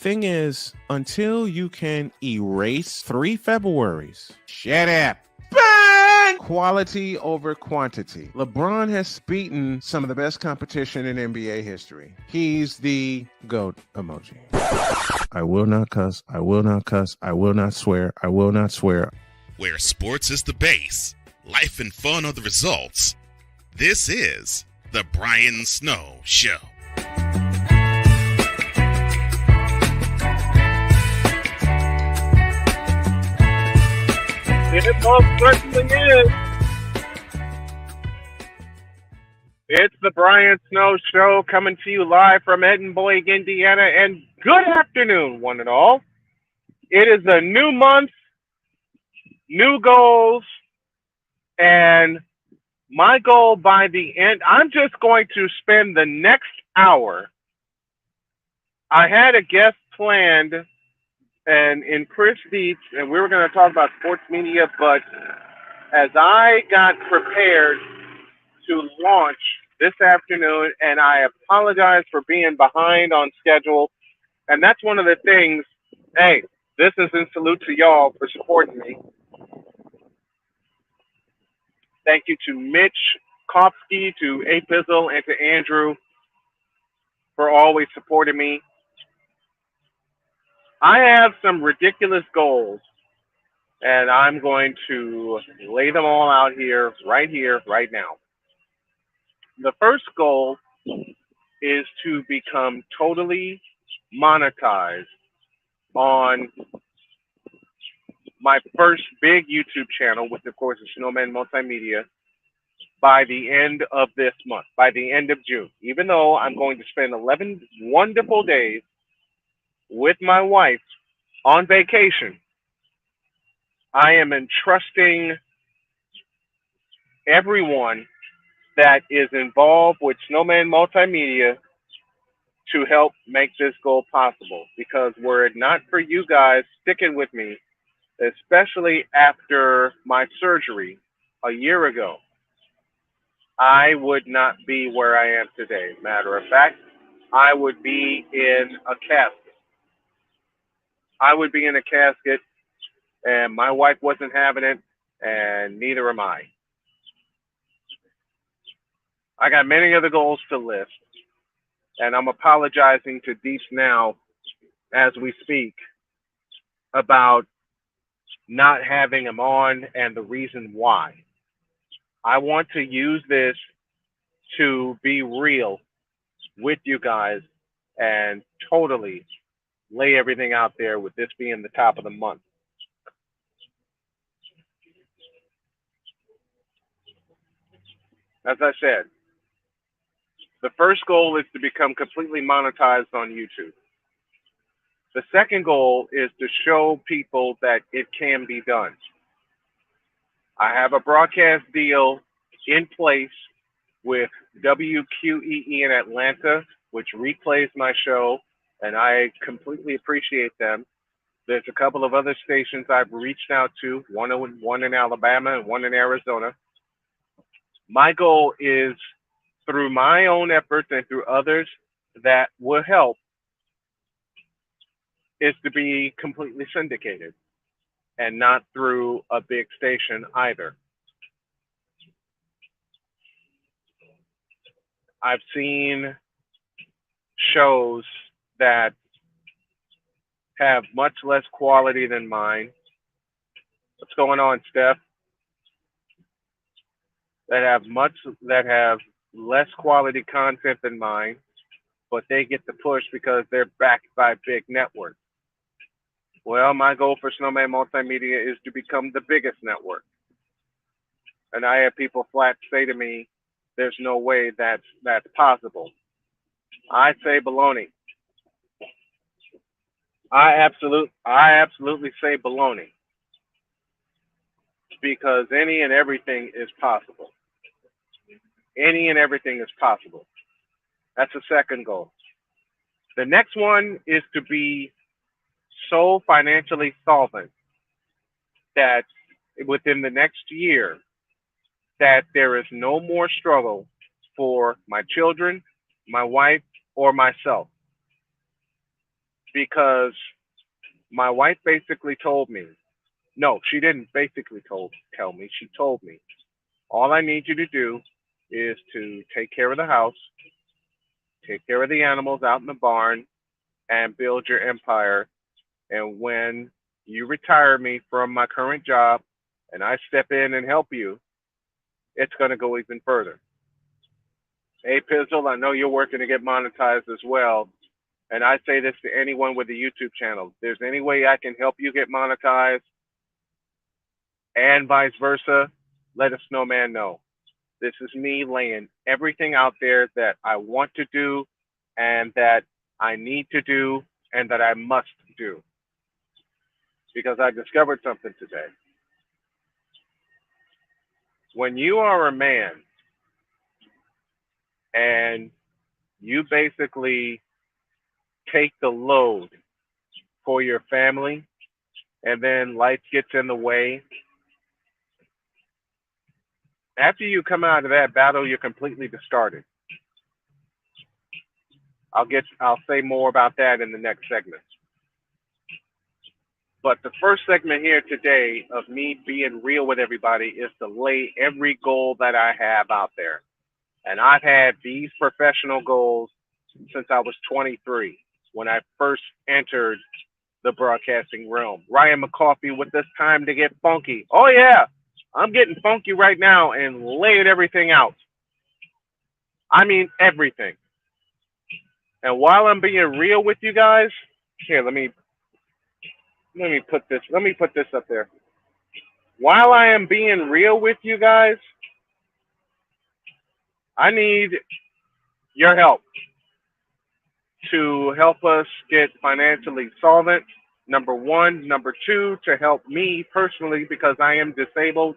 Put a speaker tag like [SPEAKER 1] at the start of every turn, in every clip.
[SPEAKER 1] Thing is, until you can erase 3 Februaries, shut up. Bang! Quality over quantity. LeBron has beaten some of the best competition in NBA history. He's the GOAT emoji. I will not cuss. I will not cuss. I will not swear. I will not swear.
[SPEAKER 2] Where sports is the base, life and fun are the results. This is the Brian Snow Show.
[SPEAKER 3] It most certainly is. It's the Brian Snow Show coming to you live from Edinburgh, Indiana, and good afternoon, one and all. It is a new month, new goals, and my goal by the end, I'm just going to spend the next hour. I had a guest planned and in Chris Dietz, and we were going to talk about sports media, but as I got prepared to launch this afternoon, and I apologize for being behind on schedule, and that's one of the things, hey, this is in salute to y'all for supporting me. Thank you to Mitch Kopsky, to A Pizzle, and to Andrew for always supporting me. I have some ridiculous goals, and I'm going to lay them all out here, right now. The first goal is to become totally monetized on my first big YouTube channel, which of course is Snowman Multimedia, by the end of this month, by the end of June. Even though I'm going to spend 11 wonderful days with my wife on vacation, I am entrusting everyone that is involved with Snowman Multimedia to help make this goal possible. Because were it not for you guys sticking with me, especially after my surgery a year ago, I would not be where I am today. Matter of fact, I would be in a casket. I would be in a casket, and my wife wasn't having it, and neither am I. I got many other goals to list, and I'm apologizing to Deeps now as we speak about not having him on and the reason why. I want to use this to be real with you guys and totally lay everything out there, with this being the top of the month. As I said, the first goal is to become completely monetized on YouTube. The second goal is to show people that it can be done. I have a broadcast deal in place with WQEE in Atlanta, which replays my show, and I completely appreciate them. There's a couple of other stations I've reached out to, one in Alabama and one in Arizona. My goal is, through my own efforts and through others that will help, is to be completely syndicated and not through a big station either. I've seen shows that have much less quality than mine. What's going on, Steph? That have less quality content than mine, but they get the push because they're backed by big networks. Well, my goal for Snowman Multimedia is to become the biggest network. And I have people flat say to me, there's no way that's possible. I say baloney. I absolutely say baloney. Because any and everything is possible. Any and everything is possible. That's the second goal. The next one is to be so financially solvent that within the next year, that there is no more struggle for my children, my wife, or myself. Because my wife basically told me, no, she didn't basically tell me, she told me, all I need you to do is to take care of the house, take care of the animals out in the barn, and build your empire. And when you retire me from my current job and I step in and help you, it's going to go even further. Hey, Pizzle, I know you're working to get monetized as well. And I say this to anyone with a YouTube channel. If there's any way I can help you get monetized and vice versa, let a snowman know. This is me laying everything out there that I want to do and that I need to do and that I must do. Because I discovered something today. When you are a man and you basically take the load for your family and then life gets in the way, after you come out of that battle, you're completely discarded. I'll say more about that in the next segment. But the first segment here today of me being real with everybody is to lay every goal that I have out there. And I've had these professional goals since I was 23, when I first entered the broadcasting realm. Ryan McCoffey with this time to get funky. Oh yeah, I'm getting funky right now and laying everything out. I mean everything. And while I'm being real with you guys, here, let me put this up there. While I am being real with you guys, I need your help to help us get financially solvent, number one. Number two, to help me personally because I am disabled.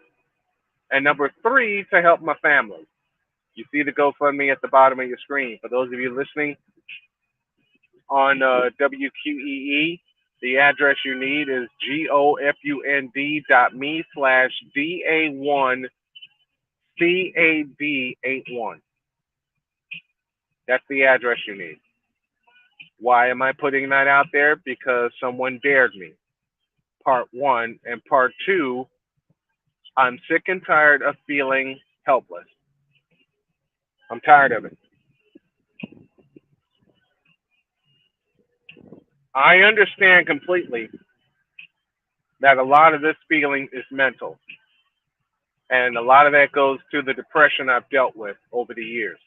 [SPEAKER 3] And number three, to help my family. You see the GoFundMe at the bottom of your screen. For those of you listening on WQEE, the address you need is gofund.me/DA1CAD81. That's the address you need. Why am I putting that out there? Because someone dared me. Part one. And part two, I'm sick and tired of feeling helpless. I'm tired of it. I understand completely that a lot of this feeling is mental. And a lot of that goes to the depression I've dealt with over the years.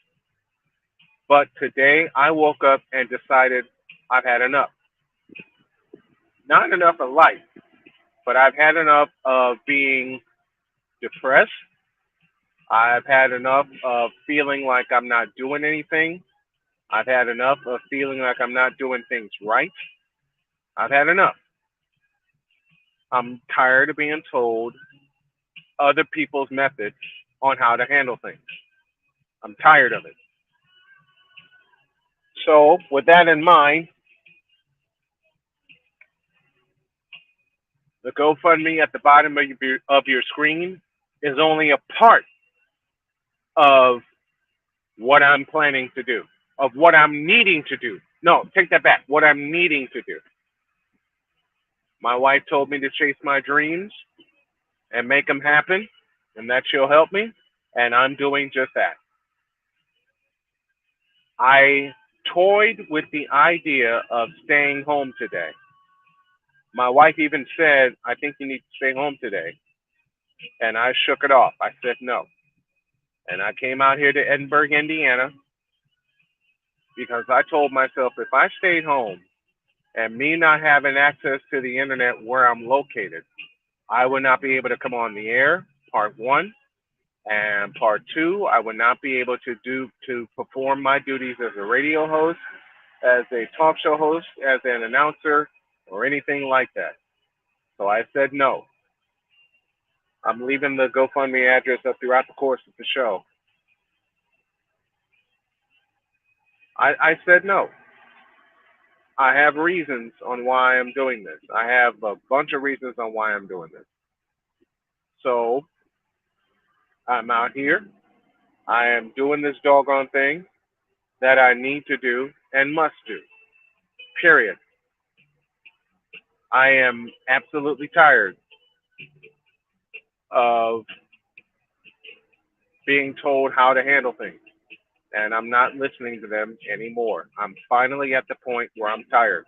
[SPEAKER 3] But today I woke up and decided I've had enough. Not enough of life, but I've had enough of being depressed. I've had enough of feeling like I'm not doing anything. I've had enough of feeling like I'm not doing things right. I've had enough. I'm tired of being told other people's methods on how to handle things. I'm tired of it. So, with that in mind, the GoFundMe at the bottom of your screen is only a part of what I'm planning to do, of what I'm needing to do. No, take that back. What I'm needing to do. My wife told me to chase my dreams and make them happen, and that she'll help me, and I'm doing just that. I toyed with the idea of staying home today. My wife even said, I think you need to stay home today. And I shook it off. I said no. And I came out here to Edinburgh, Indiana, because I told myself if I stayed home and me not having access to the internet where I'm located, I would not be able to come on the air, part one. And part two, I would not be able to perform my duties as a radio host, as a talk show host, as an announcer, or anything like that. So I said no. I'm leaving the GoFundMe address up throughout the course of the show. I said no. I have reasons on why I'm doing this. I have a bunch of reasons on why I'm doing this. So I'm out here. I am doing this doggone thing that I need to do and must do. Period. I am absolutely tired of being told how to handle things, and I'm not listening to them anymore. I'm finally at the point where I'm tired.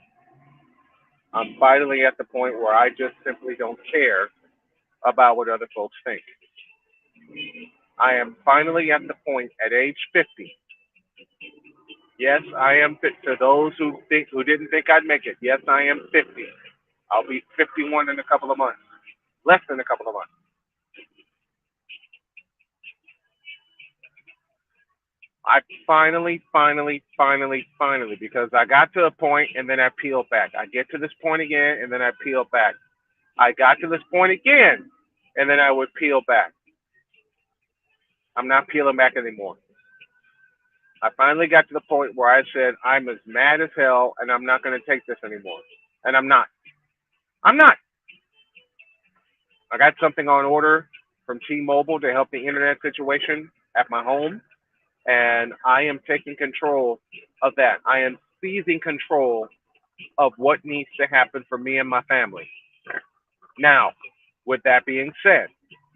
[SPEAKER 3] I'm finally at the point where I just simply don't care about what other folks think. I am finally at the point at age 50. Yes, I am fit. To those who didn't think I'd make it, yes, I am 50. I'll be 51 in a couple of months, less than a couple of months. I finally, because I got to a point and then I peeled back. I get to this point again and then I peel back. I got to this point again and then I would peel back. I'm not peeling back anymore. I finally got to the point where I said, I'm as mad as hell and I'm not going to take this anymore. And I'm not. I'm not. I got something on order from T-Mobile to help the internet situation at my home. And I am taking control of that. I am seizing control of what needs to happen for me and my family. Now, with that being said,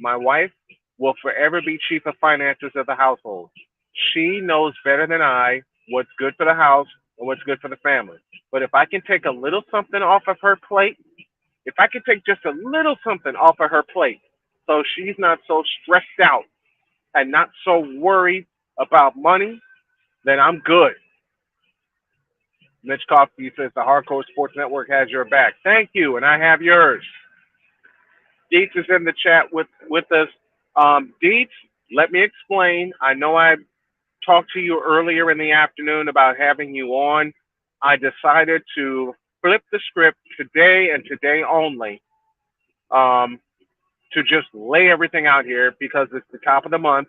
[SPEAKER 3] my wife will forever be chief of finances of the household. She knows better than I what's good for the house and what's good for the family. But if I can take a little something off of her plate, if I can take just a little something off of her plate so she's not so stressed out and not so worried about money, then I'm good. Mitch Coffey says the Hardcore Sports Network has your back. Thank you, and I have yours. Dietz is in the chat with us. Dietz, let me explain. I know I talked to you earlier in the afternoon about having you on. I decided to flip the script today and today only to just lay everything out here because it's the top of the month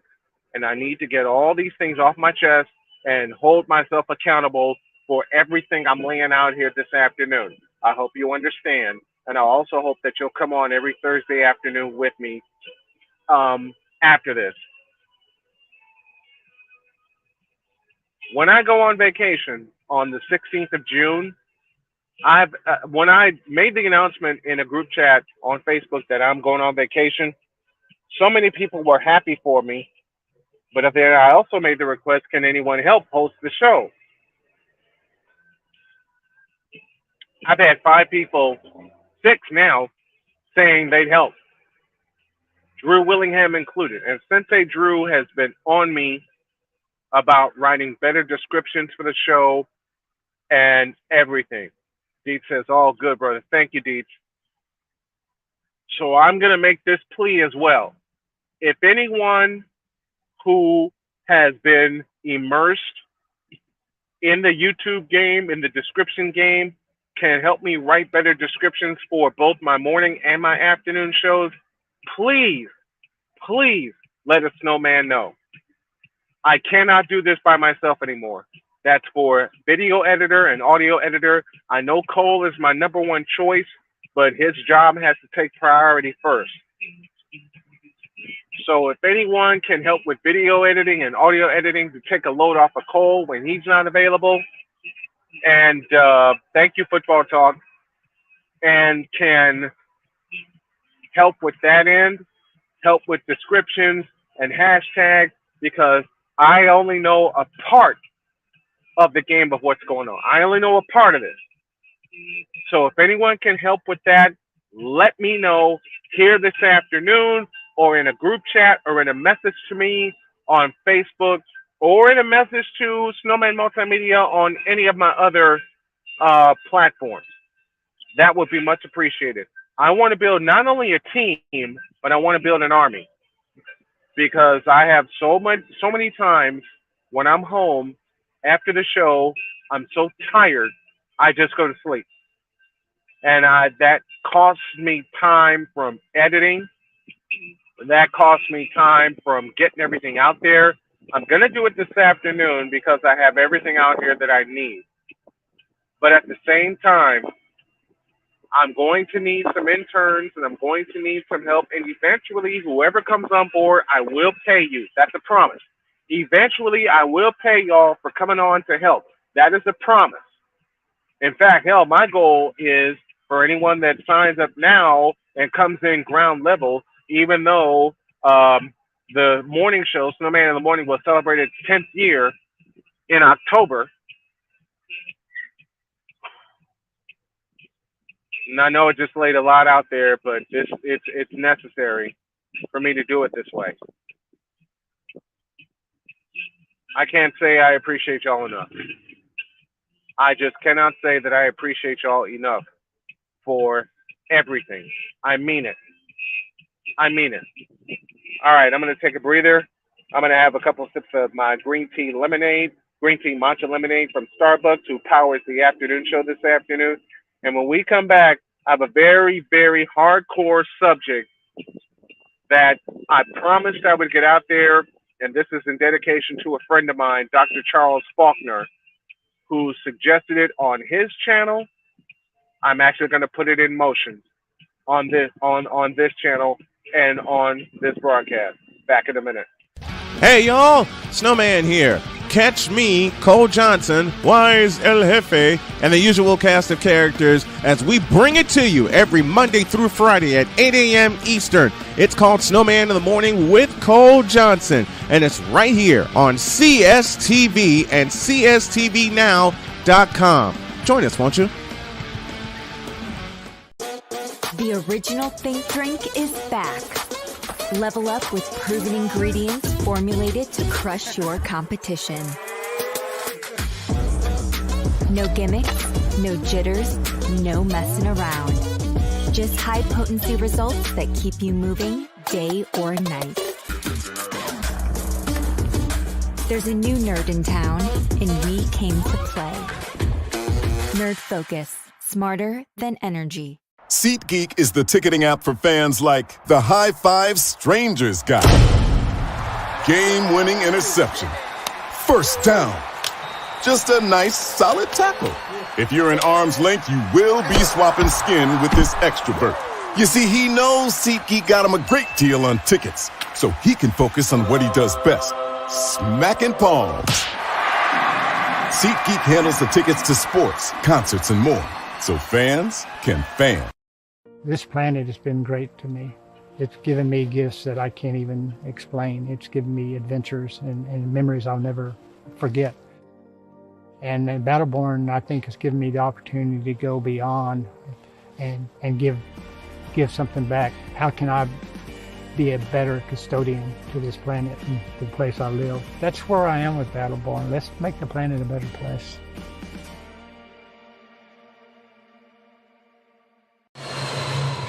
[SPEAKER 3] and I need to get all these things off my chest and hold myself accountable for everything I'm laying out here this afternoon. I hope you understand. And I also hope that you'll come on every Thursday afternoon with me after this. When I go on vacation on the 16th of June, when I made the announcement in a group chat on Facebook that I'm going on vacation, so many people were happy for me. But then I also made the request, can anyone help host the show? I've had 5 people, 6 now, saying they'd help. Drew Willingham included. And Sensei Drew has been on me about writing better descriptions for the show and everything. Dietz says, all good, brother. Thank you, Dietz. So I'm going to make this plea as well. If anyone who has been immersed in the YouTube game, in the description game, can help me write better descriptions for both my morning and my afternoon shows, please please let a snowman know. I cannot do this by myself anymore. That's for video editor and audio editor. I know Cole is my number one choice, but his job has to take priority first. So if anyone can help with video editing and audio editing to take a load off of Cole when he's not available, and thank you, Football Talk, and can help with that end, help with descriptions and hashtags, because I only know a part of the game of what's going on. I only know a part of it. So if anyone can help with that, let me know here this afternoon, or in a group chat, or in a message to me on Facebook, or in a message to Snowman Multimedia on any of my other platforms. That would be much appreciated. I want to build not only a team, but I want to build an army. Because I have so many times when I'm home after the show, I'm so tired, I just go to sleep. And that costs me time from editing. That costs me time from getting everything out there. I'm going to do it this afternoon because I have everything out here that I need. But at the same time, I'm going to need some interns, and I'm going to need some help. And eventually, whoever comes on board, I will pay you. That's a promise. Eventually, I will pay y'all for coming on to help. That is a promise. In fact, hell, my goal is for anyone that signs up now and comes in ground level, even though the morning show, Snowman in the Morning, will celebrate its 10th year in October. And I know it just laid a lot out there, but it's necessary for me to do it this way. I can't say I appreciate y'all enough. I just cannot say that I appreciate y'all enough for everything. I mean it. I mean it. All right, I'm going to take a breather. I'm going to have a couple sips of my green tea matcha lemonade from Starbucks, who powers the afternoon show this afternoon. And when we come back, I have a very, very hardcore subject that I promised I would get out there. And this is in dedication to a friend of mine, Dr. Charles Faulkner, who suggested it on his channel. I'm actually going to put it in motion on this channel and on this broadcast. Back in a minute.
[SPEAKER 1] Hey, y'all, Snowman here. Catch me, Cole Johnson, Wise El Jefe, and the usual cast of characters as we bring it to you every Monday through Friday at 8 a.m. Eastern. It's called Snowman in the Morning with Cole Johnson, and it's right here on CSTV and CSTVnow.com. Join us, won't you?
[SPEAKER 4] The original Think Drink is back. Level up with proven ingredients formulated to crush your competition. No gimmicks, no jitters, no messing around. Just high potency results that keep you moving day or night. There's a new nerd in town, and we came to play. Nerd Focus, smarter than energy.
[SPEAKER 5] SeatGeek is the ticketing app for fans like the High Five Strangers guy. Game-winning interception. First down. Just a nice, solid tackle. If you're in arm's length, you will be swapping skin with this extrovert. You see, he knows SeatGeek got him a great deal on tickets, so he can focus on what he does best, smacking palms. SeatGeek handles the tickets to sports, concerts, and more, so fans can fan.
[SPEAKER 6] This planet has been great to me. It's given me gifts that I can't even explain. It's given me adventures and memories I'll never forget. And Battleborn, I think, has given me the opportunity to go beyond and give something back. How can I be a better custodian to this planet and the place I live? That's where I am with Battleborn. Let's make the planet a better place.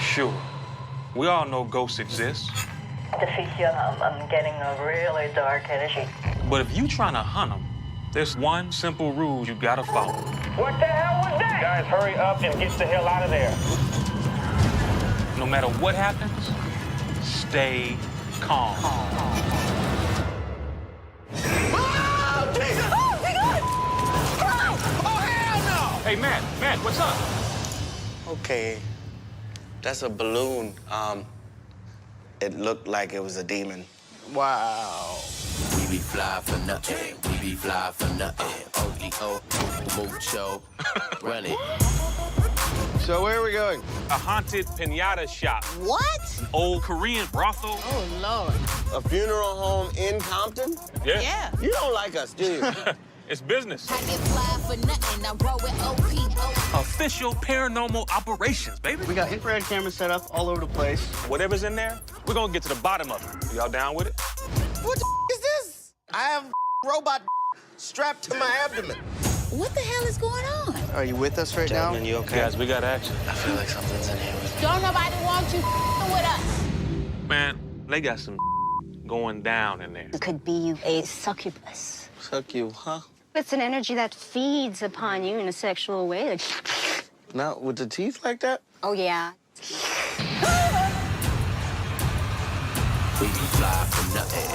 [SPEAKER 7] Sure. We all know ghosts exist.
[SPEAKER 8] I'm getting a really dark energy.
[SPEAKER 7] But if you trying to hunt them, there's one simple rule you gotta follow.
[SPEAKER 8] What the hell was that?
[SPEAKER 9] Guys, hurry up and get the hell out of there.
[SPEAKER 7] No matter what happens, stay calm. Hey, Matt, what's up?
[SPEAKER 10] Okay, that's a balloon. It looked like it was a demon. Wow.
[SPEAKER 11] We be fly for nothing. We be fly for nothing. OGO, mucho. Run it.
[SPEAKER 10] So where are we going?
[SPEAKER 7] A haunted pinata shop.
[SPEAKER 12] What?
[SPEAKER 7] An old Korean brothel.
[SPEAKER 12] Oh, Lord.
[SPEAKER 10] A funeral home in Compton?
[SPEAKER 7] Yeah.
[SPEAKER 10] You don't like us, do you?
[SPEAKER 7] It's business.
[SPEAKER 12] I get fly for nothing. I roll with OPO.
[SPEAKER 7] Official paranormal operations, baby.
[SPEAKER 10] We got infrared cameras set up all over the place.
[SPEAKER 7] Whatever's in there, we're gonna get to the bottom of it. Y'all down with it?
[SPEAKER 10] What the is this? I have robot strapped to my abdomen.
[SPEAKER 12] What the hell is going on?
[SPEAKER 10] Are you with us right now?
[SPEAKER 11] You okay?
[SPEAKER 7] Guys, we got action.
[SPEAKER 11] I feel like something's in here with me.
[SPEAKER 12] Don't nobody want you with us.
[SPEAKER 7] Man, they got some going down in there.
[SPEAKER 13] It could be a succubus.
[SPEAKER 10] Suck you, huh?
[SPEAKER 13] It's an energy that feeds upon you in a sexual way. Like,
[SPEAKER 10] Not with the teeth like that?
[SPEAKER 13] oh, yeah.
[SPEAKER 11] We be fly for nothing.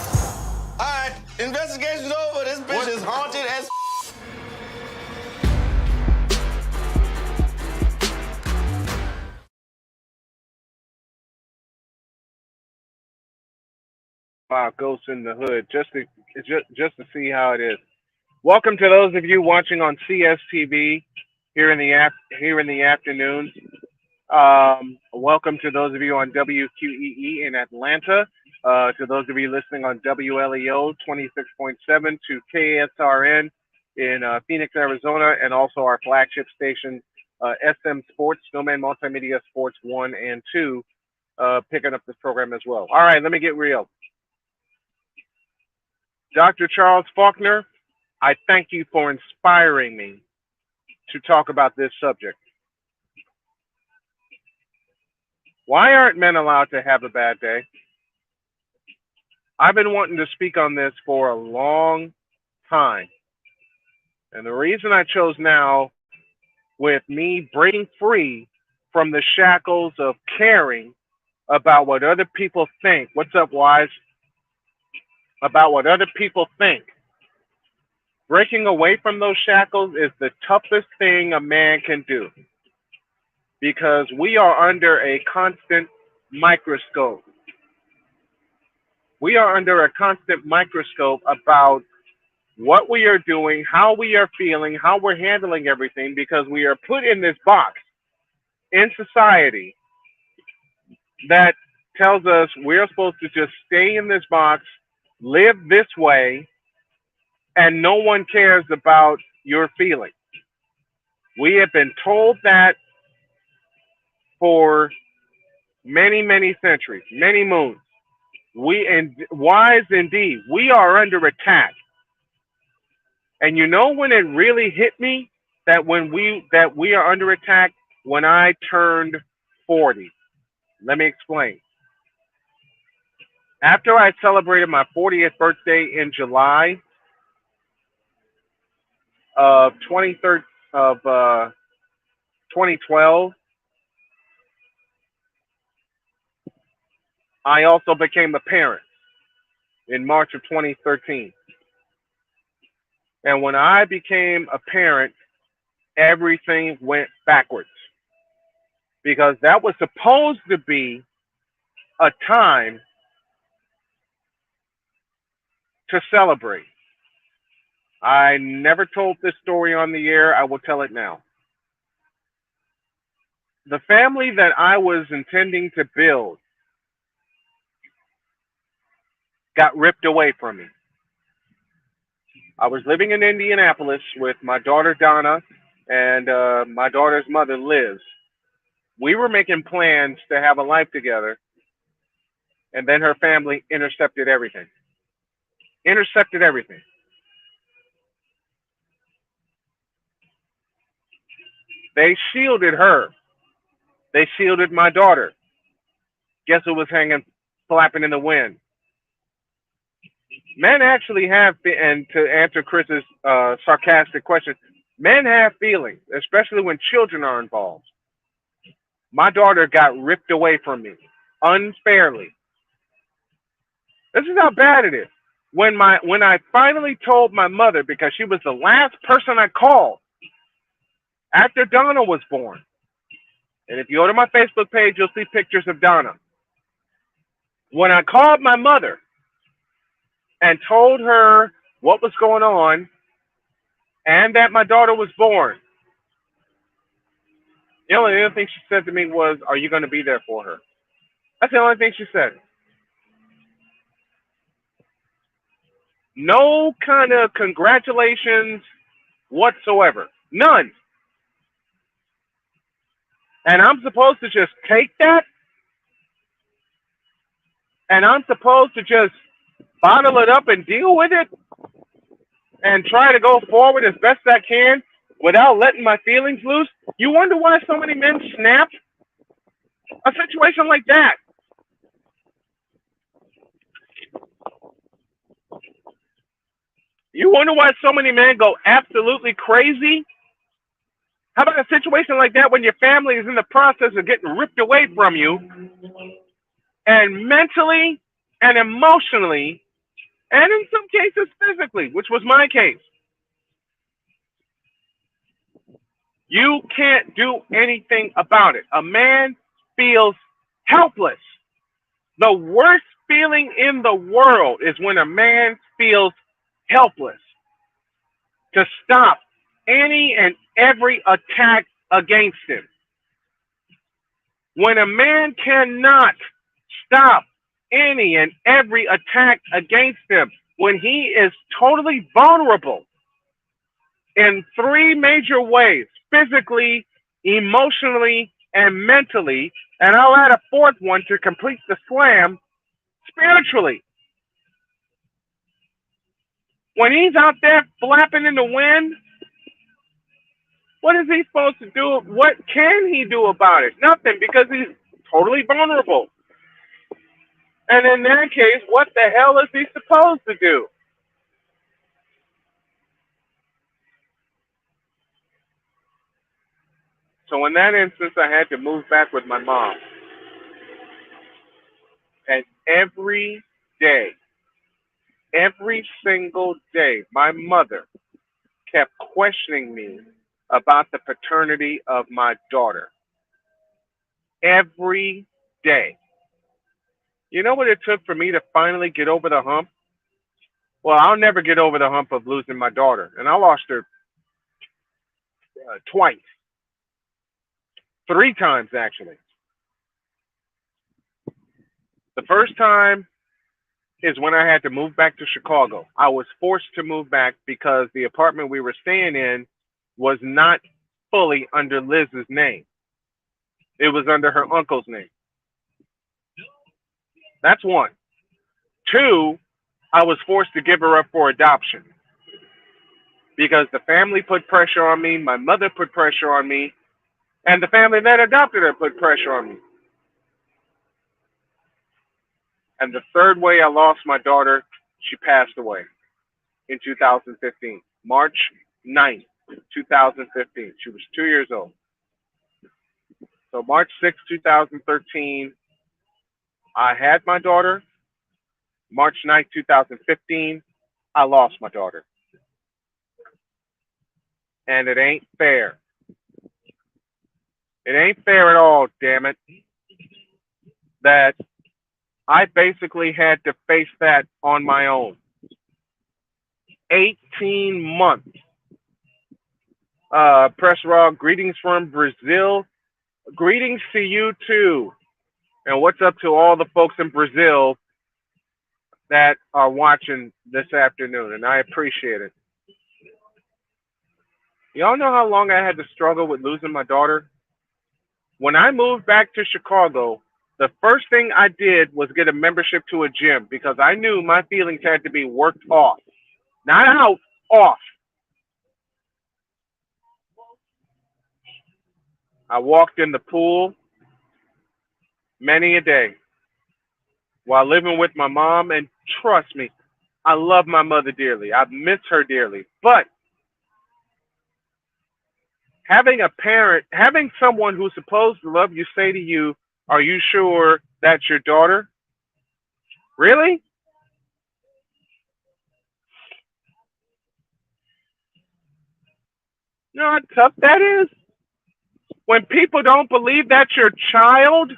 [SPEAKER 10] All right, investigation's over. This bitch is haunted as
[SPEAKER 3] About Ghosts in the Hood, just to see how it is. Welcome to those of you watching on CSTV here in the afternoons. Welcome to those of you on WQEE in Atlanta. To those of you listening on WLEO 26.7, to KSRN in Phoenix, Arizona, and also our flagship station, SM Sports, Snowman Multimedia Sports 1 and 2, picking up this program as well. All right, let me get real. Dr. Charles Faulkner, I thank you for inspiring me to talk about this subject. Why aren't men allowed to have a bad day? I've been wanting to speak on this for a long time. And the reason I chose now, with me breaking free from the shackles of caring about what other people think. What's up, Wise? About what other people think. Breaking away from those shackles is the toughest thing a man can do, because we are under a constant microscope. We are under a constant microscope about what we are doing, how we are feeling, how we're handling everything, because we are put in this box in society that tells us we're supposed to just stay in this box, live this way, and no one cares about your feelings. We have been told that for many, many centuries, many moons. Wise indeed, we are under attack. And you know when it really hit me that we are under attack? When I turned 40. Let me explain. After I celebrated my 40th birthday in July of 2012, I also became a parent in March of 2013. And when I became a parent, everything went backwards, because that was supposed to be a time to celebrate. I never told this story on the air. I will tell it now. The family that I was intending to build got ripped away from me. I was living in Indianapolis with my daughter Donna and my daughter's mother Liz. We were making plans to have a life together, and then her family intercepted everything. They shielded her. They shielded my daughter. Guess who was hanging, flapping in the wind? Men actually have, and to answer Chris's sarcastic question, men have feelings, especially when children are involved. My daughter got ripped away from me unfairly. This is how bad it is. When I finally told my mother, because she was the last person I called after Donna was born. And if you go to my Facebook page, you'll see pictures of Donna. When I called my mother and told her what was going on and that my daughter was born, the only other thing she said to me was, "Are you going to be there for her?" That's the only thing she said. No kind of congratulations whatsoever. None. And I'm supposed to just take that? And I'm supposed to just bottle it up and deal with it? And try to go forward as best I can without letting my feelings loose? You wonder why so many men snap? A situation like that. You wonder why so many men go absolutely crazy? How about a situation like that when your family is in the process of getting ripped away from you, and mentally and emotionally, and in some cases physically, which was my case, you can't do anything about it. A man feels helpless. The worst feeling in the world is when a man feels helpless to stop any and every attack against him. When a man cannot stop any and every attack against him, when he is totally vulnerable in three major ways: physically, emotionally, and mentally, and I'll add a fourth one to complete the slam: spiritually. When he's out there flapping in the wind, what is he supposed to do? What can he do about it? Nothing, because he's totally vulnerable. And in that case, what the hell is he supposed to do? So in that instance, I had to move back with my mom. And every day, every single day, my mother kept questioning me about the paternity of my daughter. Every day. You know what it took for me to finally get over the hump? Well, I'll never get over the hump of losing my daughter. And I lost her twice. 3 times, actually. The first time is when I had to move back to Chicago. I was forced to move back because the apartment we were staying in was not fully under Liz's name. It was under her uncle's name. That's one. 2, I was forced to give her up for adoption because the family put pressure on me, my mother put pressure on me, and the family that adopted her put pressure on me. And the third way I lost my daughter, she passed away in 2015, March 9th, 2015. She was 2 years old. So March 6th, 2013, I had my daughter. March 9th, 2015, I lost my daughter. And it ain't fair. It ain't fair at all, damn it, that I basically had to face that on my own. 18 months. Press Raw, greetings from Brazil. Greetings to you too. And what's up to all the folks in Brazil that are watching this afternoon, and I appreciate it. Y'all know how long I had to struggle with losing my daughter? When I moved back to Chicago, the first thing I did was get a membership to a gym because I knew my feelings had to be worked off. Not out, off. I walked in the pool many a day while living with my mom, and trust me, I love my mother dearly. I miss her dearly. But having a parent, having someone who's supposed to love you say to you, "Are you sure that's your daughter?" Really? You know how tough that is? When people don't believe that's your child?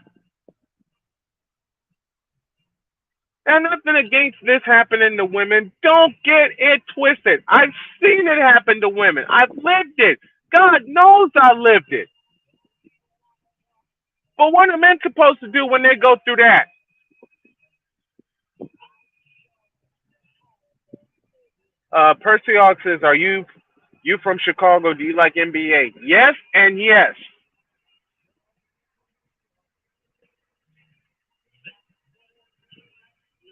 [SPEAKER 3] And nothing against this happening to women. Don't get it twisted. I've seen it happen to women. I've lived it. God knows I lived it. But what are men supposed to do when they go through that? Percy Hawk says, are you from Chicago? Do you like NBA? Yes and yes.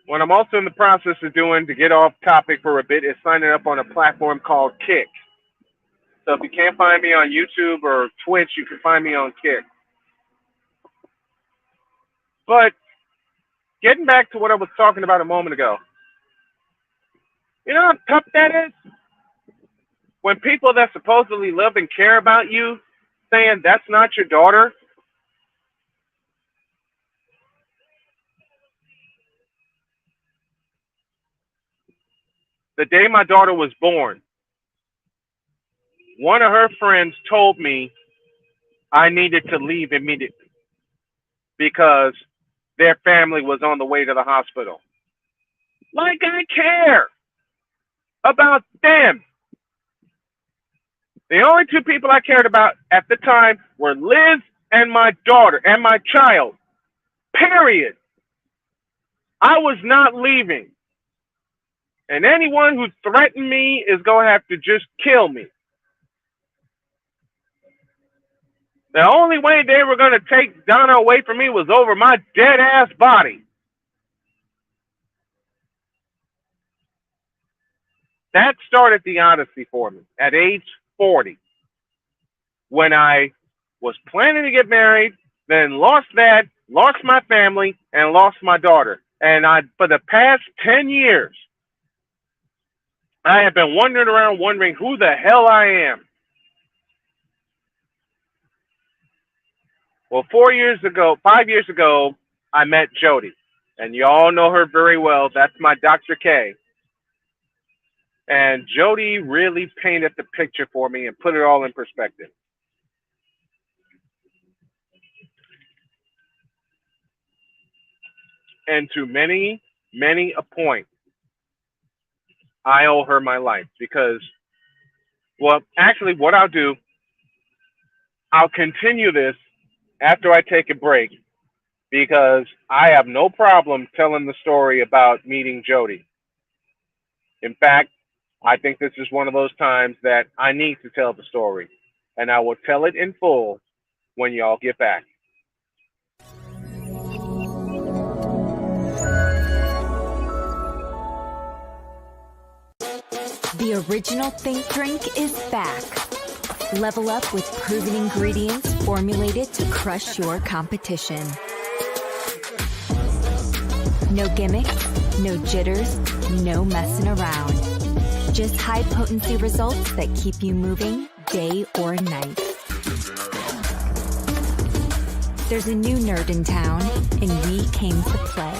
[SPEAKER 3] What I'm also in the process of doing, to get off topic for a bit, is signing up on a platform called Kick. So if you can't find me on YouTube or Twitch, you can find me on Kick. But getting back to what I was talking about a moment ago, you know how tough that is? When people that supposedly love and care about you saying that's not your daughter. The day my daughter was born, one of her friends told me I needed to leave immediately because their family was on the way to the hospital. Like I care about them. The only two people I cared about at the time were Liz and my daughter and my child. Period. I was not leaving. And anyone who threatened me is going to have to just kill me. The only way they were going to take Donna away from me was over my dead-ass body. That started the odyssey for me at age 40. When I was planning to get married, then lost that, lost my family, and lost my daughter. And for the past 10 years, I have been wandering around wondering who the hell I am. Well, 5 years ago, I met Jody. And you all know her very well. That's my Dr. K. And Jody really painted the picture for me and put it all in perspective. And to many, many a point, I owe her my life because, well, actually what I'll do, I'll continue this after I take a break because I have no problem telling the story about meeting Jody. In fact, I think this is one of those times that I need to tell the story, and I will tell it in full when y'all get back.
[SPEAKER 4] The original Think Drink is back. Level up with proven ingredients formulated to crush your competition. No gimmicks, no jitters, no messing around. Just high-potency results that keep you moving day or night. There's a new nerd in town, and we came to play.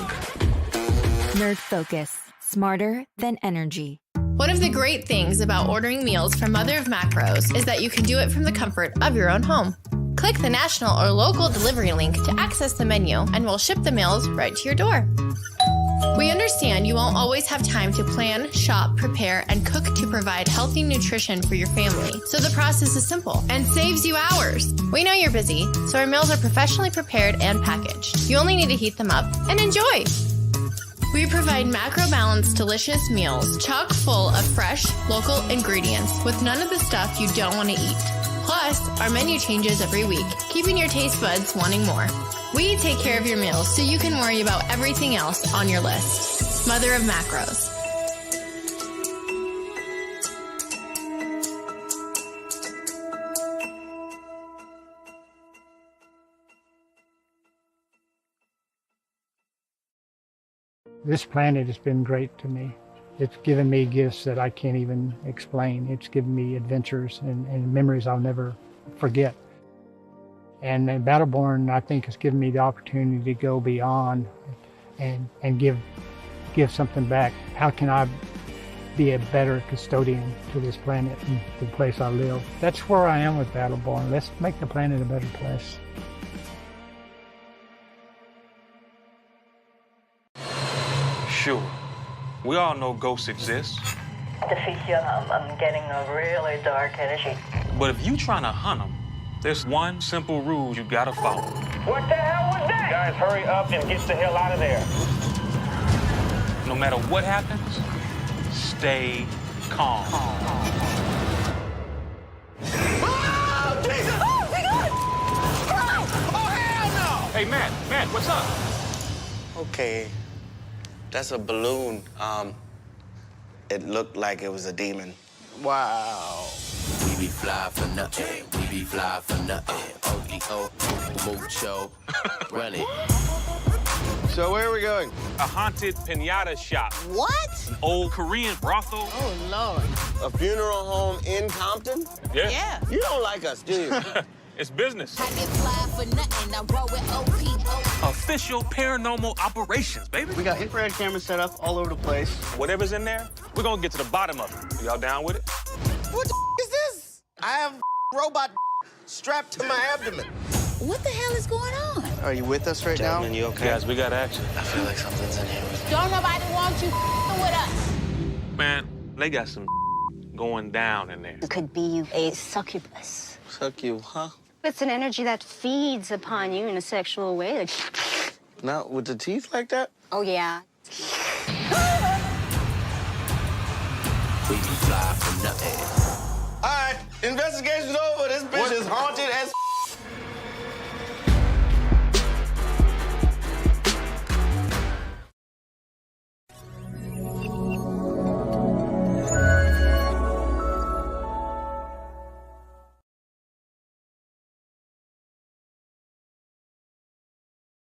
[SPEAKER 4] Nerd Focus. Smarter than energy.
[SPEAKER 14] One of the great things about ordering meals from Mother of Macros is that you can do it from the comfort of your own home. Click the national or local delivery link to access the menu, and we'll ship the meals right to your door. We understand you won't always have time to plan, shop, prepare, and cook to provide healthy nutrition for your family, so the process is simple and saves you hours. We know you're busy, so our meals are professionally prepared and packaged. You only need to heat them up and enjoy. We provide macro-balanced, delicious meals chock full of fresh, local ingredients with none of the stuff you don't want to eat. Plus, our menu changes every week, keeping your taste buds wanting more. We take care of your meals so you can worry about everything else on your list. Mother of Macros.
[SPEAKER 6] This planet has been great to me. It's given me gifts that I can't even explain. It's given me adventures and memories I'll never forget. And Battleborn, I think, has given me the opportunity to go beyond and give something back. How can I be a better custodian to this planet and the place I live. That's where I am with Battleborn. Let's make the planet a better place.
[SPEAKER 7] Sure. We all know ghosts exist.
[SPEAKER 8] Deficia, I'm getting a really dark energy.
[SPEAKER 7] But if you trying to hunt them, there's one simple rule you gotta follow.
[SPEAKER 9] What the hell was that? Guys, hurry up and get the hell out of there.
[SPEAKER 7] No matter what happens, stay calm.
[SPEAKER 12] Oh, Jesus! Oh, my God! Run!
[SPEAKER 9] Oh, hell no!
[SPEAKER 7] Hey, Matt, what's up?
[SPEAKER 10] Okay, that's a balloon. It looked like it was a demon. Wow.
[SPEAKER 11] We be fly for nothing. We be fly for nothing. O-E-O, mucho. Run it.
[SPEAKER 15] So where are we going?
[SPEAKER 9] A haunted pinata shop.
[SPEAKER 12] What?
[SPEAKER 7] An old Korean brothel.
[SPEAKER 12] Oh, Lord.
[SPEAKER 15] A funeral home in Compton?
[SPEAKER 12] Yeah.
[SPEAKER 15] You don't like us, do you?
[SPEAKER 9] It's business.
[SPEAKER 12] I didn't fly for nothing. I roll with OPO.
[SPEAKER 7] Official paranormal operations, baby.
[SPEAKER 15] We got infrared cameras set up all over the place.
[SPEAKER 9] Whatever's in there, we're gonna get to the bottom of it. Y'all down with it?
[SPEAKER 15] What the is this? I have robot strapped to my abdomen.
[SPEAKER 12] What the hell is going on?
[SPEAKER 15] Are you with us right
[SPEAKER 10] Gentlemen, you okay?
[SPEAKER 7] Guys, we got action.
[SPEAKER 10] I feel like something's in here.
[SPEAKER 12] Don't nobody want you with us.
[SPEAKER 7] Man, they got some going down in there.
[SPEAKER 13] It could be a succubus.
[SPEAKER 10] Suck you, huh?
[SPEAKER 13] It's an energy that feeds upon you in a sexual way.
[SPEAKER 10] Not with the teeth like that?
[SPEAKER 13] Oh, yeah.
[SPEAKER 11] We be fly for nothing.
[SPEAKER 15] All right, investigation's over. This bitch is haunted as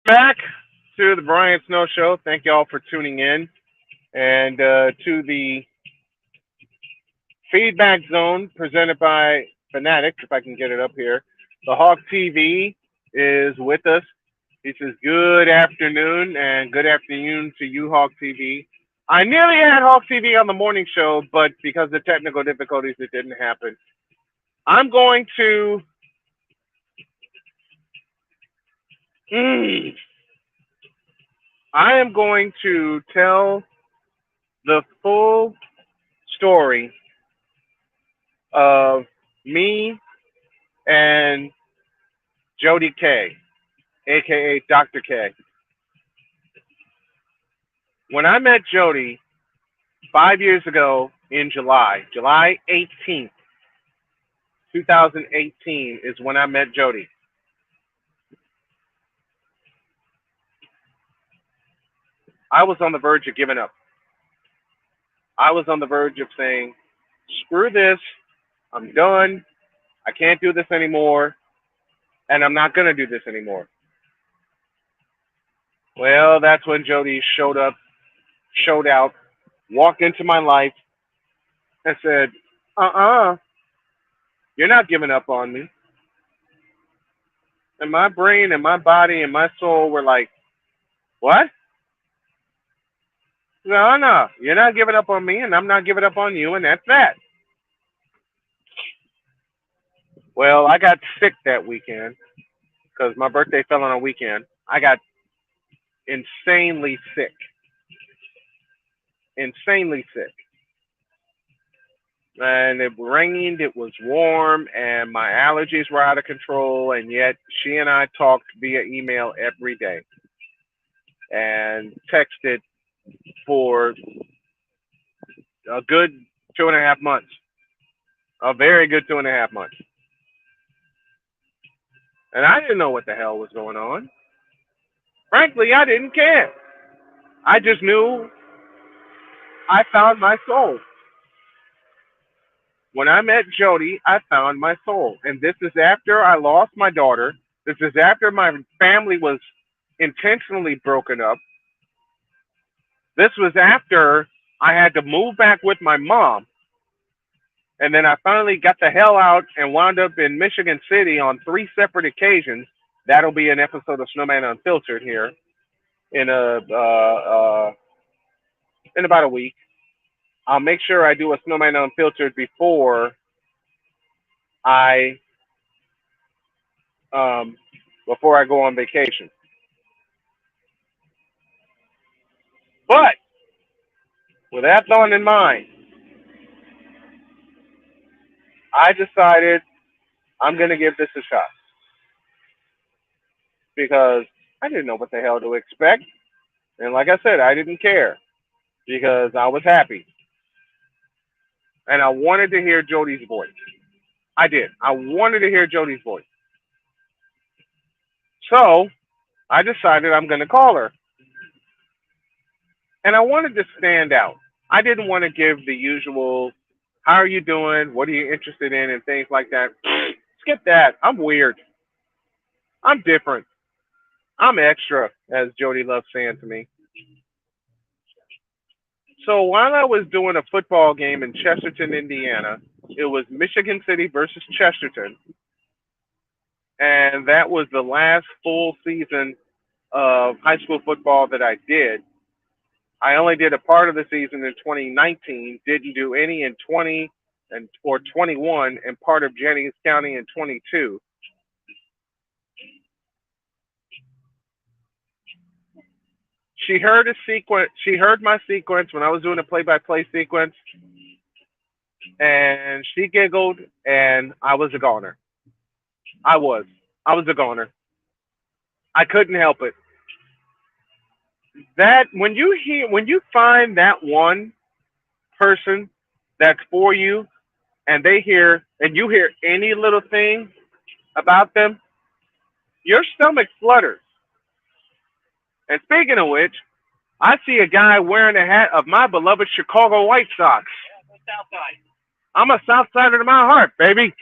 [SPEAKER 3] Back to the Brian Snow Show. Thank you all for tuning in. And to the feedback zone presented by Fanatic, if I can get it up here. The Hawk TV is with us. He says, good afternoon, and good afternoon to you, Hawk TV. I nearly had Hawk TV on the morning show, but because of technical difficulties, it didn't happen. I'm going to... I am going to tell the full story of me and Jody K, aka Dr. K. When I met Jody 5 years ago in July 18th, 2018 is when I met Jody. I was on the verge of giving up. I was on the verge of saying, screw this, I'm done, I can't do this anymore, and I'm not going to do this anymore. Well, that's when Jody showed out, walked into my life, and said, you're not giving up on me. And my brain and my body and my soul were like, what? No, you're not giving up on me, and I'm not giving up on you, and that's that. Well, I got sick that weekend because my birthday fell on a weekend. I got insanely sick. Insanely sick. And it rained, it was warm, and my allergies were out of control, and yet she and I talked via email every day and texted for a good 2.5 months. A very good 2.5 months. And I didn't know what the hell was going on. Frankly, I didn't care. I just knew I found my soul. When I met Jody, I found my soul. And this is after I lost my daughter. This is after my family was intentionally broken up. This was after I had to move back with my mom. And then I finally got the hell out and wound up in Michigan City on 3 separate occasions. That'll be an episode of Snowman Unfiltered here in about a week. I'll make sure I do a Snowman Unfiltered before I go on vacation. But with that thought in mind, I decided I'm going to give this a shot because I didn't know what the hell to expect. And like I said, I didn't care because I was happy. And I wanted to hear Jodi's voice. I did. I wanted to hear Jodi's voice. So I decided I'm going to call her. And I wanted to stand out. I didn't want to give the usual, how are you doing? What are you interested in? And things like that. Skip that. I'm weird. I'm different. I'm extra, as Jodi loves saying to me. So while I was doing a football game in Chesterton, Indiana, it was Michigan City versus Chesterton. And that was the last full season of high school football that I did. I only did a part of the season in 2019, didn't do any in 20 or 21, and part of Jennings County in 22. She heard a sequence. She heard my sequence when I was doing a play-by-play sequence, and she giggled, and I was a goner. I was a goner. I couldn't help it. That when you find that one person that's for you, and you hear any little thing about them, your stomach flutters. And speaking of which, I see a guy wearing a hat of my beloved Chicago White Sox. I'm a South Sider to my heart, baby.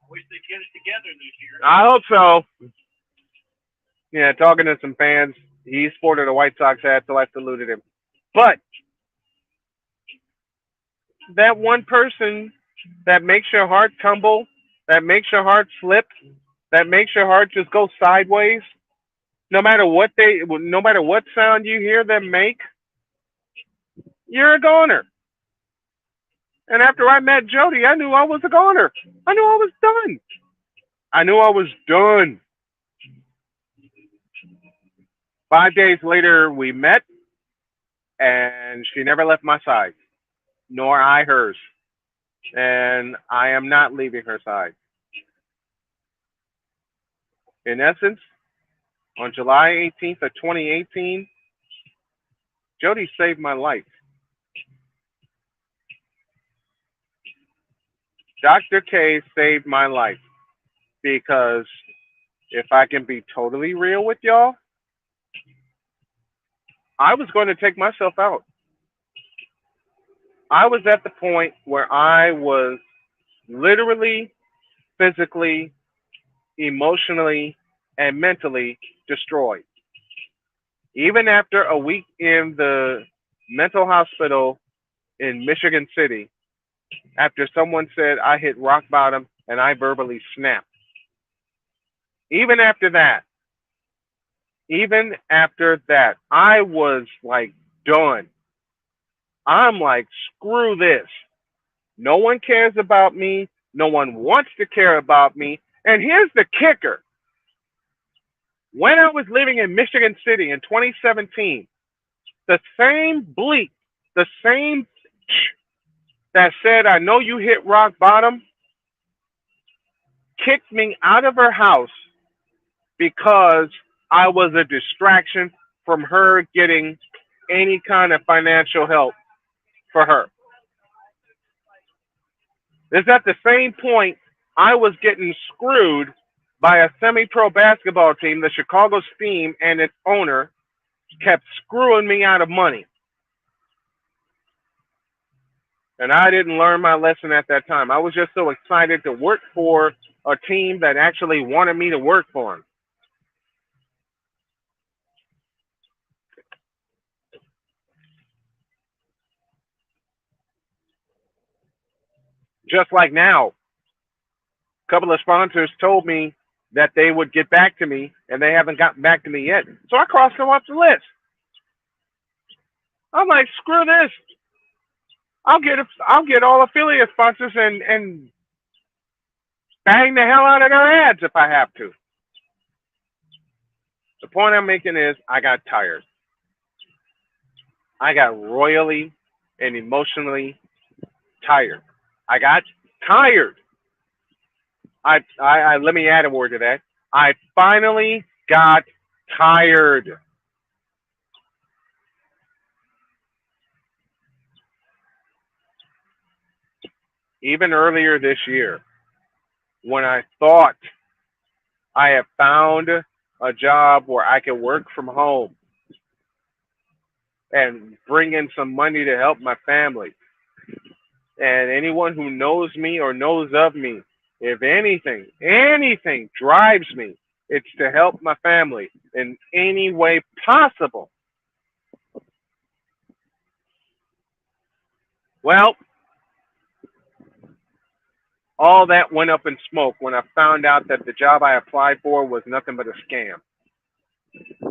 [SPEAKER 16] I wish they get it together this year.
[SPEAKER 3] I hope so. Yeah, talking to some fans, he sported a White Sox hat, so I saluted him. But that one person that makes your heart tumble, that makes your heart slip, that makes your heart just go sideways, no matter what sound you hear them make, you're a goner. And after I met Jodi, I knew I was a goner. I knew I was done. I knew I was done. 5 days later, we met, and she never left my side, nor I hers. And I am not leaving her side. In essence, on July 18th of 2018, Jodi saved my life. Dr. K saved my life because if I can be totally real with y'all, I was going to take myself out. I was at the point where I was literally, physically, emotionally, and mentally destroyed. Even after a week in the mental hospital in Michigan City, after someone said I hit rock bottom and I verbally snapped. Even after that, I was like done. I'm like, screw this. No one cares about me. No one wants to care about me. And here's the kicker. When I was living in Michigan City in 2017, the same bleep, the same that said, I know you hit rock bottom, kicked me out of her house because I was a distraction from her getting any kind of financial help for her. It's at the same point I was getting screwed by a semi-pro basketball team, the Chicago Steam, and its owner kept screwing me out of money. And I didn't learn my lesson at that time. I was just so excited to work for a team that actually wanted me to work for them. Just like now, a couple of sponsors told me that they would get back to me, and they haven't gotten back to me yet. So I crossed them off the list. I'm like, screw this. I'll get all affiliate sponsors and bang the hell out of their ads if I have to. The point I'm making is I got tired. I got royally and emotionally tired. I got tired. I let me add a word to that. I finally got tired. Even earlier this year, when I thought I had found a job where I could work from home and bring in some money to help my family. And anyone who knows me or knows of me, if anything drives me, it's to help my family in any way possible. Well, all that went up in smoke when I found out that the job I applied for was nothing but a scam.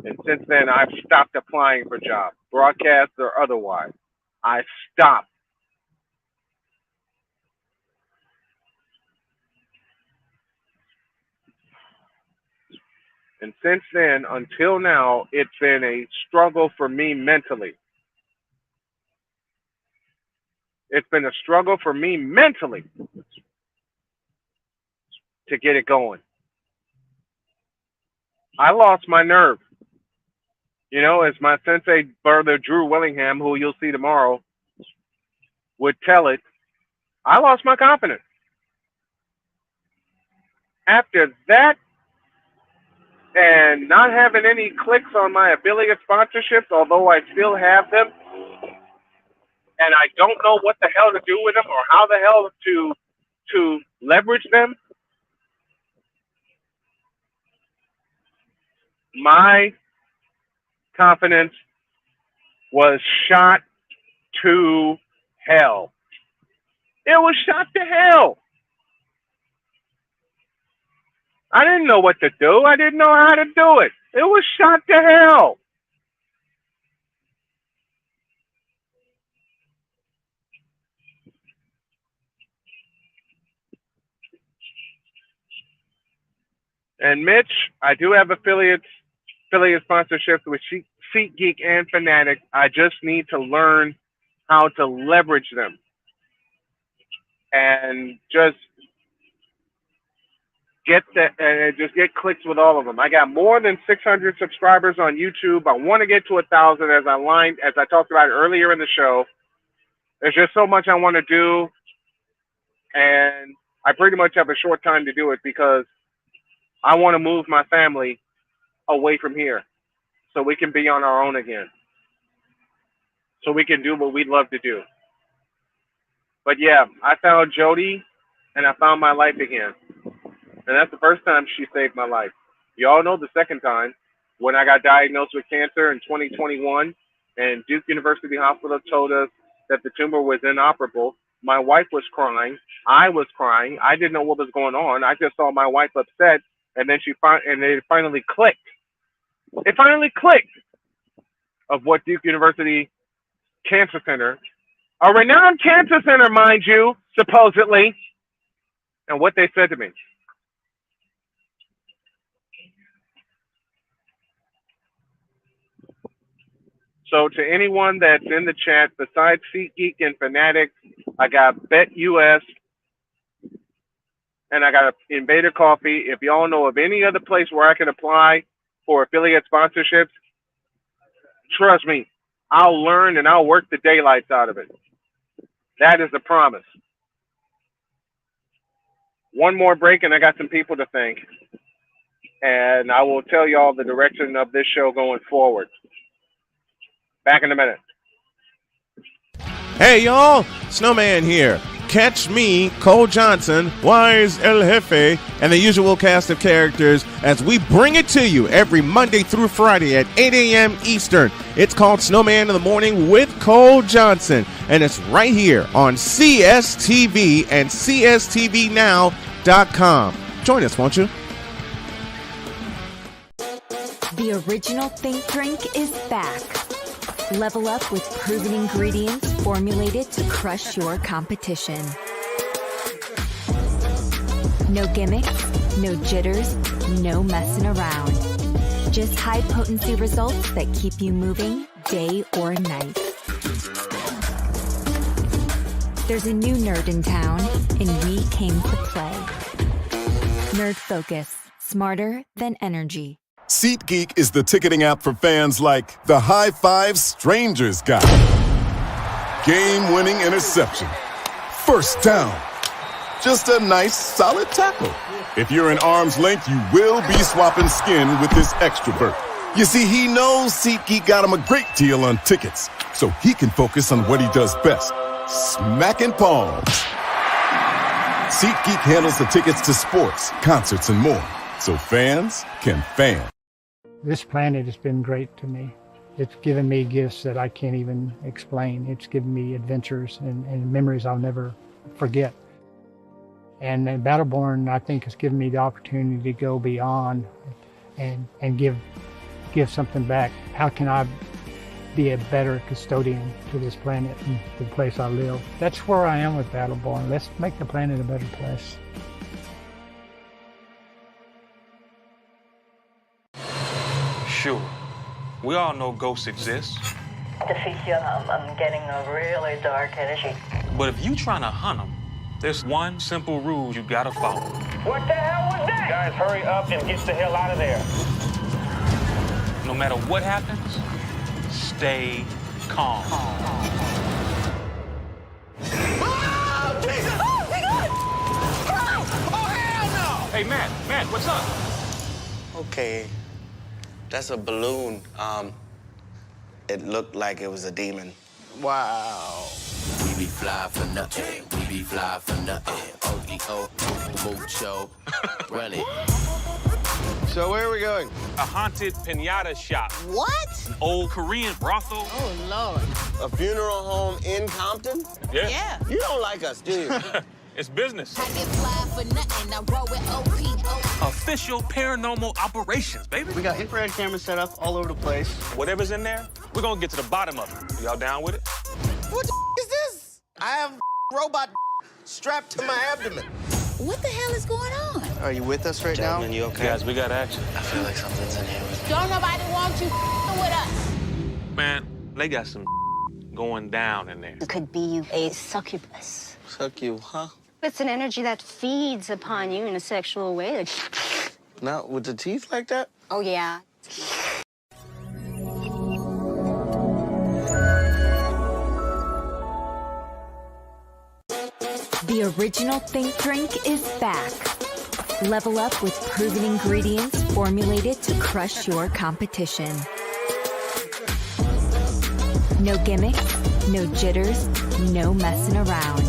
[SPEAKER 3] And since then, I've stopped applying for jobs, broadcast or otherwise. I stopped. And since then, until now, it's been a struggle for me mentally. It's been a struggle for me mentally to get it going. I lost my nerve. You know, as my sensei brother Drew Willingham, who you'll see tomorrow, would tell it, I lost my confidence. After that, and not having any clicks on my affiliate sponsorships, although I still have them, and I don't know what the hell to do with them or how the hell to leverage them, my confidence was shot to hell. It was shot to hell. I didn't know what to do. I didn't know how to do it. It was shot to hell. And Mitch, I do have affiliate sponsorships with SeatGeek and Fanatic. I just need to learn how to leverage them and just get clicks with all of them. I got more than 600 subscribers on YouTube. I want to get to 1,000 as I talked about earlier in the show. There's just so much I want to do, and I pretty much have a short time to do it because I want to move my family away from here so we can be on our own again, so we can do what we love to do. But yeah, I found Jody and I found my life again. And that's the first time she saved my life. You all know the second time when I got diagnosed with cancer in 2021 and Duke University Hospital told us that the tumor was inoperable. My wife was crying. I was crying. I didn't know what was going on. I just saw my wife upset, and then it finally clicked. It finally clicked of what Duke University Cancer Center, a renowned cancer center, mind you, supposedly, and what they said to me. So to anyone that's in the chat, besides SeatGeek and Fanatics, I got BetUS, and I got Invader Coffee. If y'all know of any other place where I can apply for affiliate sponsorships, trust me, I'll learn and I'll work the daylights out of it. That is a promise. One more break, and I got some people to thank. And I will tell y'all the direction of this show going forward. Back in a minute.
[SPEAKER 1] Hey, y'all. Snowman here. Catch me, Cole Johnson, Wise El Jefe, and the usual cast of characters as we bring it to you every Monday through Friday at 8 a.m. Eastern. It's called Snowman in the Morning with Cole Johnson, and it's right here on CSTV and CSTVnow.com. Join us, won't you?
[SPEAKER 4] The original Think Drink is back. Level up with proven ingredients formulated to crush your competition. No gimmicks, no jitters, no messing around. Just high-potency results that keep you moving day or night. There's a new nerd in town, and we came to play. Nerd Focus, smarter than energy.
[SPEAKER 5] SeatGeek is the ticketing app for fans like the High Five Strangers guy. Game-winning interception. First down. Just a nice, solid tackle. If you're in arm's length, you will be swapping skin with this extra berth. You see, he knows SeatGeek got him a great deal on tickets, so he can focus on what he does best, smacking palms. SeatGeek handles the tickets to sports, concerts, and more, so fans can fan.
[SPEAKER 6] This planet has been great to me. It's given me gifts that I can't even explain. It's given me adventures and memories I'll never forget. And Battleborn, I think, has given me the opportunity to go beyond and give something back. How can I be a better custodian to this planet and the place I live? That's where I am with Battleborn. Let's make the planet a better place.
[SPEAKER 7] Sure. We all know ghosts exist.
[SPEAKER 8] Deficient, I'm getting a really dark energy.
[SPEAKER 7] But if you trying to hunt them, there's one simple rule you gotta follow.
[SPEAKER 9] What the hell was that? Guys, hurry up and get the hell out of there.
[SPEAKER 7] No matter what happens, stay calm.
[SPEAKER 12] Oh, Jesus! Oh, my God! Run! Oh, hell no!
[SPEAKER 7] Hey, Matt, what's up?
[SPEAKER 10] Okay, that's a balloon. It looked like it was a demon. Wow.
[SPEAKER 11] We be fly for nothing. We be fly for nothing. ODO, mucho. Run it.
[SPEAKER 15] So where are we going?
[SPEAKER 7] A haunted pinata shop.
[SPEAKER 15] What?
[SPEAKER 7] An old Korean brothel.
[SPEAKER 15] Oh, Lord. A funeral home in Compton?
[SPEAKER 7] Yeah.
[SPEAKER 15] You don't like us, do you?
[SPEAKER 7] It's business.
[SPEAKER 12] I get fly for nothing. I roll with OPO.
[SPEAKER 7] Official paranormal operations, baby.
[SPEAKER 15] We got infrared cameras set up all over the place.
[SPEAKER 7] Whatever's in there, we're gonna get to the bottom of it. Y'all down with it?
[SPEAKER 15] What the is this? I have robot strapped to my abdomen.
[SPEAKER 12] What the hell is going on?
[SPEAKER 15] Are you with us right now?
[SPEAKER 10] Gentlemen, you okay?
[SPEAKER 7] Guys, we got action.
[SPEAKER 10] I feel like something's in here.
[SPEAKER 12] Don't nobody want you with us.
[SPEAKER 7] Man, they got some going down in there.
[SPEAKER 13] It could be a succubus.
[SPEAKER 10] Suck you, huh?
[SPEAKER 13] It's an energy that feeds upon you in a sexual way.
[SPEAKER 10] Not with the teeth like that?
[SPEAKER 13] Oh, yeah.
[SPEAKER 4] The original Think Drink is back. Level up with proven ingredients formulated to crush your competition. No gimmicks, no jitters, no messing around.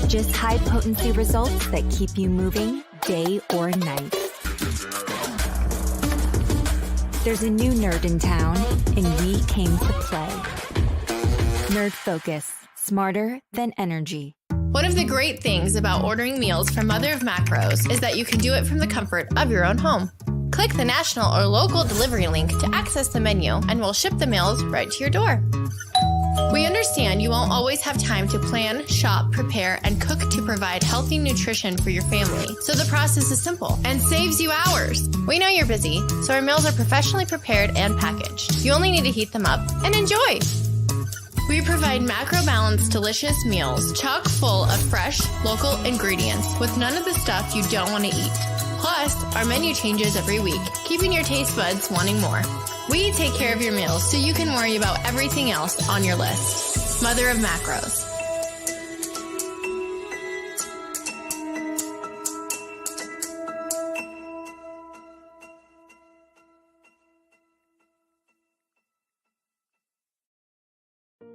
[SPEAKER 4] Just high-potency results that keep you moving day or night. There's a new nerd in town, and we came to play. Nerd Focus, smarter than energy.
[SPEAKER 14] One of the great things about ordering meals from Mother of Macros is that you can do it from the comfort of your own home. Click the national or local delivery link to access the menu, and we'll ship the meals right to your door. We understand you won't always have time to plan, shop, prepare, and cook to provide healthy nutrition for your family, so the process is simple and saves you hours. We know you're busy, so our meals are professionally prepared and packaged. You only need to heat them up and enjoy. We provide macro-balanced, delicious meals chock full of fresh, local ingredients with none of the stuff you don't want to eat. Plus, our menu changes every week, keeping your taste buds wanting more. We take care of your meals so you can worry about everything else on your list. Mother of Macros.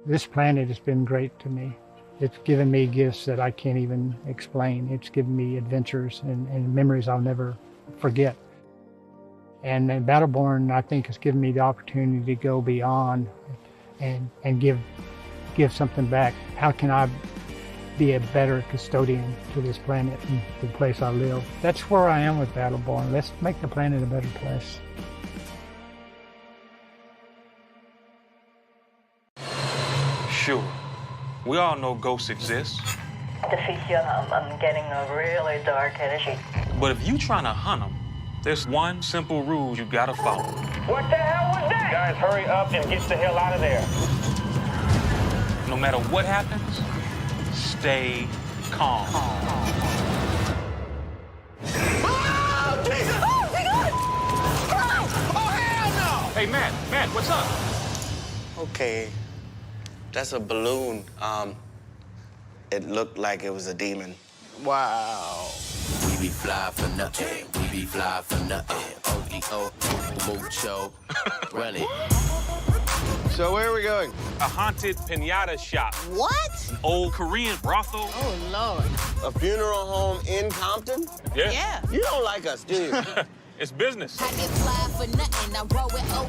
[SPEAKER 6] This planet has been great to me. It's given me gifts that I can't even explain. It's given me adventures and memories I'll never forget. And Battleborn, I think, has given me the opportunity to go beyond and give something back. How can I be a better custodian to this planet and the place I live? That's where I am with Battleborn. Let's make the planet a better place.
[SPEAKER 7] Sure. We all know ghosts exist.
[SPEAKER 8] Deficient, I'm getting really dark energy.
[SPEAKER 7] But if you trying to hunt them, there's one simple rule you gotta follow.
[SPEAKER 9] What the hell was that? Guys, hurry up and get the hell out of there.
[SPEAKER 7] No matter what happens, stay calm.
[SPEAKER 12] Oh, Jesus! Oh, my God! Cry! Oh, hell no!
[SPEAKER 7] Hey, Matt, what's up?
[SPEAKER 10] Okay, that's a balloon. It looked like it was a demon. Wow.
[SPEAKER 11] We be fly for nothing. We be fly for nothing. OGO, mucho. Run it.
[SPEAKER 15] So where are we going?
[SPEAKER 7] A haunted pinata shop.
[SPEAKER 15] What?
[SPEAKER 7] An old Korean brothel.
[SPEAKER 15] Oh, Lord. A funeral home in Compton?
[SPEAKER 7] Yeah.
[SPEAKER 15] You don't like us, do you?
[SPEAKER 7] It's business.
[SPEAKER 12] I get fly for nothing. I roll with OP.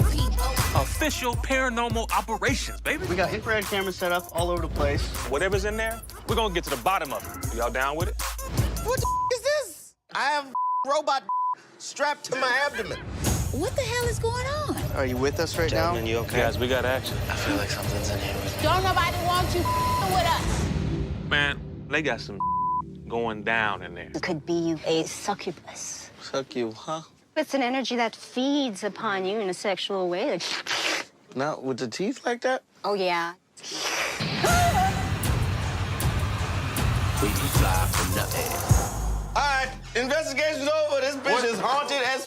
[SPEAKER 7] Official paranormal operations, baby.
[SPEAKER 15] We got infrared cameras set up all over the place.
[SPEAKER 7] Whatever's in there, we're gonna get to the bottom of it. Y'all down with it?
[SPEAKER 15] What the is this? I have robot strapped to my abdomen.
[SPEAKER 12] What the hell is going on?
[SPEAKER 15] Are you with us right now?
[SPEAKER 10] Gentlemen, you okay?
[SPEAKER 7] Guys, we got action.
[SPEAKER 10] I feel like something's in here with me.
[SPEAKER 12] Don't nobody want you with us.
[SPEAKER 7] Man, they got some going down in there.
[SPEAKER 13] It could be a succubus.
[SPEAKER 10] Suck you, huh?
[SPEAKER 13] It's an energy that feeds upon you in a sexual way.
[SPEAKER 10] Not with the teeth like that?
[SPEAKER 13] Oh, yeah.
[SPEAKER 11] We be fly for nothing.
[SPEAKER 15] All right, investigation's over. This bitch is haunted as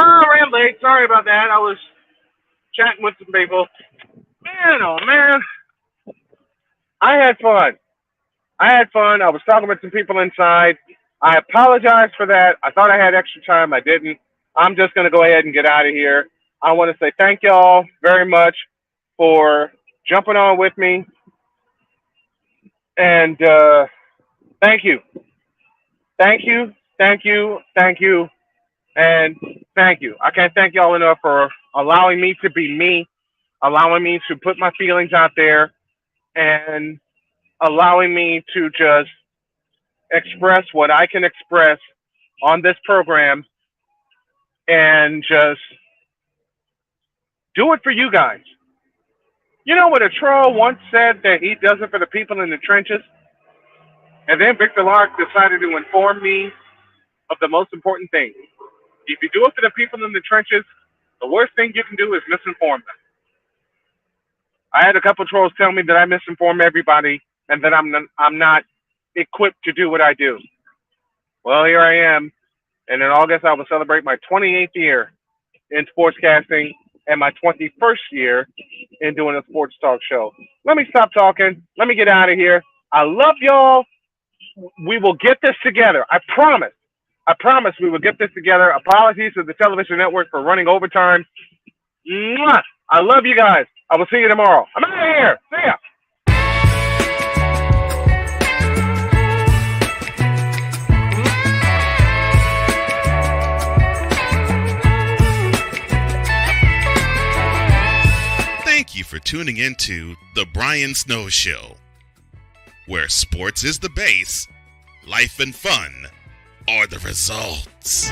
[SPEAKER 3] Oh, ran late. Sorry about that. I was chatting with some people. Man, oh man. I had fun. I was talking with some people inside. I apologize for that. I thought I had extra time. I didn't. I'm just going to go ahead and get out of here. I want to say thank y'all very much for jumping on with me. And thank you. Thank you. Thank you. Thank you. And thank you. I can't thank y'all enough for allowing me to be me, allowing me to put my feelings out there, and allowing me to just express what I can express on this program and just do it for you guys. You know what a troll once said, that he does it for the people in the trenches? And then Victor Lark decided to inform me of the most important thing. If you do it for the people in the trenches, the worst thing you can do is misinform them. I had a couple of trolls tell me that I misinform everybody and that I'm not equipped to do what I do. Well, here I am, and in August I will celebrate my 28th year in sportscasting and my 21st year in doing a sports talk show. Let me stop talking. Let me get out of here. I love y'all. We will get this together. I promise. I promise we will get this together. Apologies to the television network for running overtime. Mwah! I love you guys. I will see you tomorrow. I'm out of here. See ya.
[SPEAKER 2] Thank you for tuning into The Brian Snow Show, where sports is the base, life and fun are the results.